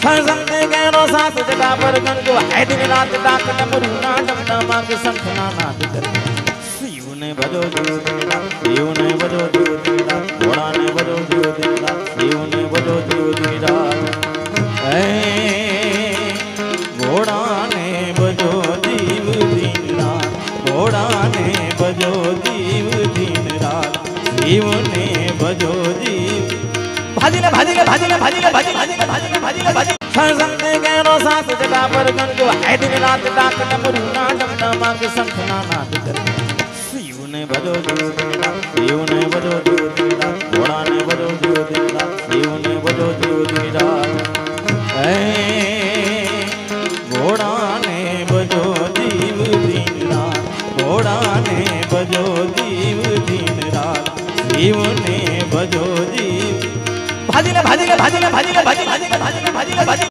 संते केरो सास जगा पर गंजो है दिन रात डाक डमरू ना डमडमा के शंखना नाद कर शिव ने भजो जीव दिन रात शिव ने भजो जीव दिन रात घोड़ा ने भजो जीव दिन रात शिव ने भजो जीव दिन रात घोड़ा ने भजो जीव दिन रात घोड़ा ने भजो जीव दिन रात शिव ने भजो जीव भाजीले भाजीले भाजीले भाजीले भाजीले भाजीले भाजीले भाजी संते केरो सास जगा पर गंजो है दिन रात डाक डमरू ना डमडमा के शंखना नाद कर शिव ने भजो जीव दिन रात शिव ने भजो जीव दिन रात घोड़ा ने भजो जीव दिन रात शिव ने भजो जीव दिन रात घोड़ा ने भजो जीव दिन रात घोड़ा ने भजो जीव दिन रात शिव ने भजो जीव भाजीले भाजीले भाजीले भाजीले भाजीले भाजीले भाजीले भाजी